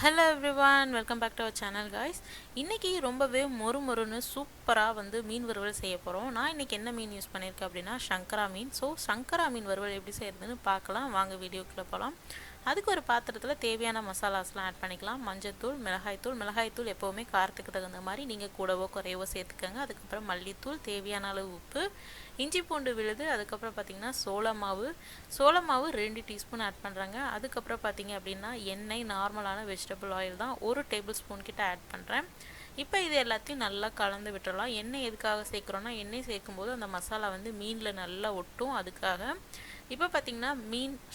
Hello everyone, welcome back to our channel guys. இன்னைக்கு ரொம்பவே மொறுமொறுன்னு சூப்பரா மீன் வறுவல் செய்ய போறோம். நான் இன்னைக்கு என்ன மீன் யூஸ் பண்ணிருக்கேன் அப்படினா சங்கரா மீன். சங்கரா மீன் வறுவல் எப்படி செய்யறதுன்னு பார்க்கலாம். வாங்க வீடியோக்குள்ள போலாம். அதுக்கு ஒரு பாத்திரத்துல தேவையான மசாலாஸ்லாம் ஆட் பண்ணிக்கலாம். மஞ்சள்தூள், மிளகாய்த்தூள் எப்பவுமே காரத்துக்கு தகுந்த மாதிரி நீங்க கூடவோ குறையவோ சேர்த்துக்கங்க. அதுக்கு அப்புறம் மல்லித்தூள், தேவையான அளவு உப்பு, இஞ்சி பூண்டு விழுது, அதுக்கு அப்புறம் பாத்தீங்கன்னா சோள மாவு 2 டீஸ்பூன் ஆட் பண்றாங்க. அதுக்கு அப்புறம் பாத்தீங்க அப்படினா எண்ணெய், நார்மலான வெஜிடபிள் ஆயில் தான் 1 டேபிள் ஸ்பூன் கிட்ட ஆட் பண்றேன். இப்போ இது எல்லாத்தையும் நல்லா கலந்து விட்டுறலாம். எண்ணெய் எதுக்காக சேர்க்குறோம்னா எண்ணெய் சேர்க்கும்போது அந்த மசாலா மீன்ல நல்லா ஒட்டும், அதுக்காக. இப்போ பார்த்தீங்கன்னா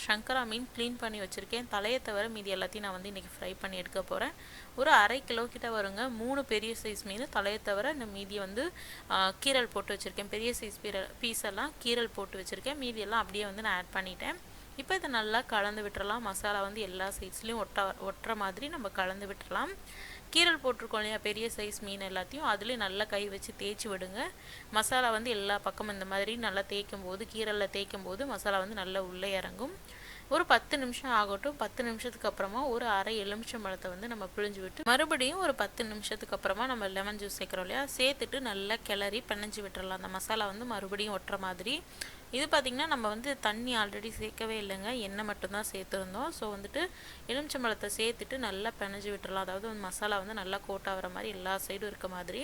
சங்கரா மீன் க்ளீன் பண்ணி வச்சுருக்கேன். தலையை தவிர மீதி எல்லாத்தையும் நான் இன்றைக்கி ஃப்ரை பண்ணி எடுக்க போகிறேன். ஒரு 1/2 கிலோ கிட்ட வருங்க. 3 பெரிய சைஸ் மீன், தலையை தவிர இந்த மீதியை கீரல் போட்டு வச்சுருக்கேன். பெரிய சைஸ் பீஸ் எல்லாம் கீரல் போட்டு வச்சுருக்கேன். மீதியெல்லாம் அப்படியே நான் ஆட் பண்ணிட்டேன். இப்போ இதை நல்லா கலந்து விட்டுறலாம். மசாலா எல்லா சைட்ஸ்லையும் ஒட்டுற மாதிரி நம்ம கலந்து விட்டுறலாம். கீரல் போட்டிருக்கோம் இல்லையா, பெரிய சைஸ் மீன் எல்லாத்தையும் அதுலேயும் நல்லா கை வச்சு தேய்ச்சி விடுங்க. மசாலா எல்லா பக்கமும் இந்த மாதிரி நல்லா தேய்க்கும் போது, கீரலில் தேய்க்கும் போது மசாலா நல்லா உள்ளே இறங்கும். ஒரு 10 நிமிஷம் ஆகட்டும். 10 நிமிஷத்துக்கு அப்புறமா ஒரு 1/2 எலுமிச்சம்பழத்தை நம்ம பிழிஞ்சு விட்டு மறுபடியும் ஒரு 10 நிமிஷத்துக்கு அப்புறமா நம்ம லெமன் ஜூஸ் சேர்க்குறோம் இல்லையா, சேர்த்துட்டு நல்லா கிளறி பிணைஞ்சு விட்டுறலாம். அந்த மசாலா மறுபடியும் ஒட்டுற மாதிரி. இது பார்த்திங்கன்னா நம்ம தண்ணி ஆல்ரெடி சேர்க்கவே இல்லைங்க, எண்ணெய் மட்டும்தான் சேர்த்துருந்தோம். ஸோ எலுமிச்சம்பழத்தை சேர்த்துட்டு நல்லா பிணைஞ்சு விட்டுறலாம். அதாவது மசாலா நல்லா கோட் ஆகிற மாதிரி எல்லா சைடும் இருக்க மாதிரி.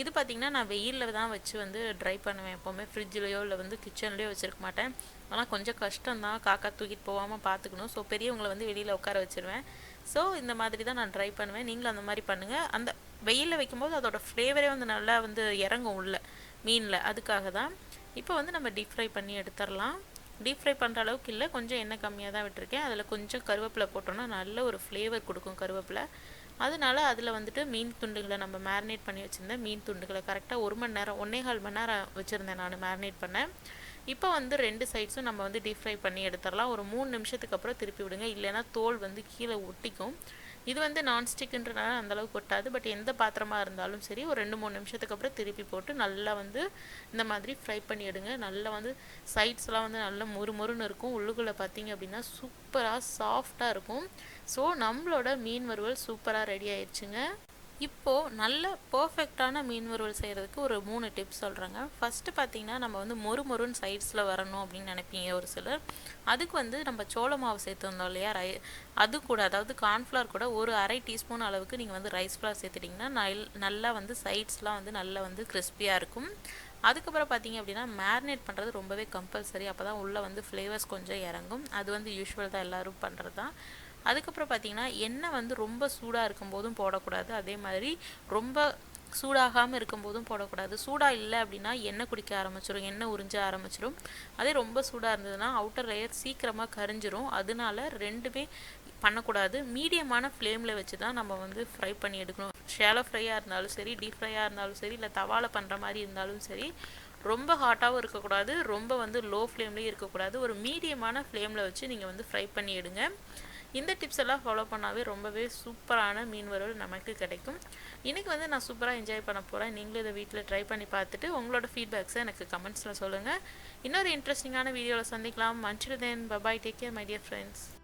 இது பார்த்திங்கன்னா நான் வெயிலில் தான் வச்சு ட்ரை பண்ணுவேன். எப்போவுமே ஃப்ரிட்ஜ்லேயோ இல்லை கிச்சன்லேயோ வச்சுருக்க மாட்டேன். ஆனால் கொஞ்சம் கஷ்டம்தான், காக்கா தூக்கிட்டு போகாமல் பார்த்துக்கணும். ஸோ பெரியவங்களை வெளியில் உட்கார வச்சுருவேன். ஸோ இந்த மாதிரி தான் நான் ட்ரை பண்ணுவேன். நீங்களும் அந்த மாதிரி பண்ணுங்கள். அந்த வெயிலில் வைக்கும்போது அதோட ஃப்ளேவரே நல்லா இறங்கும் உள்ள மீனில், அதுக்காக தான். இப்போ நம்ம டீப் ஃப்ரை பண்ணி எடுத்துடலாம். டீப் ஃப்ரை பண்ணுற அளவுக்கு இல்லை, கொஞ்சம் எண்ணெய் கம்மியாக தான் விட்டுருக்கேன். அதில் கொஞ்சம் கருவேப்பிலை போட்டோன்னா நல்ல ஒரு ஃப்ளேவர் கொடுக்கும் கருவேப்பிலை. அதனால அதில் மீன் துண்டுகளை நம்ம மேரினேட் பண்ணி வச்சுருந்தேன். மீன் துண்டுகளை கரெக்டாக 1 மணி நேரம் 1.25 மணி நேரம் வச்சுருந்தேன் நான் மேரினேட் பண்ணேன். இப்போ 2 சைட்ஸும் நம்ம டீப் ஃப்ரை பண்ணி எடுத்துடலாம். ஒரு 3 நிமிஷத்துக்கு அப்புறம் திருப்பி விடுங்க, இல்லைன்னா தோல் கீழே ஒட்டிக்கும். இது நான்ஸ்டிக்குன்றனால அந்தளவுக்கு ஒட்டாது. பட் எந்த பாத்திரமாக இருந்தாலும் சரி, ஒரு 2-3 நிமிஷத்துக்கு அப்புறம் திருப்பி போட்டு நல்லா இந்த மாதிரி ஃப்ரை பண்ணி எடுங்க. நல்லா சைட்ஸ்லாம் நல்லா மொறுமொறுன்னு இருக்கும். உள்ளுக்குள்ளே பார்த்தீங்க அப்படின்னா சூப்பராக சாஃப்டாக இருக்கும். ஸோ நம்மளோட மீன் வறுவல் சூப்பராக ரெடி ஆயிடுச்சுங்க. இப்போது நல்ல பர்ஃபெக்டான மீன் வறுவல் செய்கிறதுக்கு ஒரு 3 டிப்ஸ் சொல்கிறேங்க. ஃபஸ்ட்டு பார்த்தீங்கன்னா நம்ம மொறுன்னு சைட்ஸில் வரணும் அப்படின்னு நினைப்பீங்க ஒரு சிலர். அதுக்கு நம்ம சோள மாவு சேர்த்துருந்தோம் இல்லையா, அது கூட, அதாவது கார்ன்ஃப்ளவர் கூட ஒரு 1/2 டீஸ்பூன் அளவுக்கு நீங்கள் ரைஸ் ஃப்ளார் சேர்த்துட்டிங்கன்னா நல்லா சைட்ஸ்லாம் நல்லா கிறிஸ்பியாக இருக்கும். அதுக்கப்புறம் பார்த்தீங்க அப்படின்னா மேரினேட் பண்ணுறது ரொம்பவே கம்பல்சரி. அப்போ தான் உள்ளே ஃப்ளேவர்ஸ் கொஞ்சம் இறங்கும். அது யூஸ்வல் தான், எல்லோரும் பண்ணுறது தான். அதுக்கப்புறம் பார்த்தீங்கன்னா எண்ணெய் ரொம்ப சூடாக இருக்கும்போதும் போடக்கூடாது, அதே மாதிரி ரொம்ப சூடாகாமல் இருக்கும்போதும் போடக்கூடாது. சூடாக இல்லை அப்படின்னா எண்ணெய் குடிக்க ஆரம்பிச்சிடும், எண்ணெய் உறிஞ்ச ஆரம்பிச்சிடும். அதே ரொம்ப சூடாக இருந்ததுன்னா அவுட்டர் லேயர் சீக்கிரமாக கரிஞ்சிரும். அதனால ரெண்டுமே பண்ணக்கூடாது. மீடியமான ஃப்ளேமில் வச்சு தான் நம்ம ஃப்ரை பண்ணி எடுக்கணும். ஷேலோ ஃப்ரையாக இருந்தாலும் சரி, டீப் ஃப்ரையாக இருந்தாலும் சரி, இல்லை தவாவில் பண்ணுற மாதிரி இருந்தாலும் சரி, ரொம்ப ஹாட்டாகவும் இருக்கக்கூடாது, ரொம்ப லோ ஃப்ளேம்லேயும் இருக்கக்கூடாது. ஒரு மீடியமான ஃப்ளேமில் வச்சு நீங்கள் ஃப்ரை பண்ணி எடுங்க. இந்த டிப்ஸ் எல்லாம் ஃபாலோ பண்ணாவே ரொம்பவே சூப்பரான மீன் வறுவல் நமக்கு கிடைக்கும். இன்றைக்கி நான் சூப்பராக என்ஜாய் பண்ண போகிறேன். நீங்களும் இதை வீட்டில் ட்ரை பண்ணி பார்த்துட்டு உங்களோட ஃபீட்பேக்ஸை எனக்கு கமெண்ட்ஸில் சொல்லுங்கள். இன்னொரு இன்ட்ரெஸ்டிங்கான வீடியோவில் சந்திக்கலாம். until then, bye bye, take care my dear friends.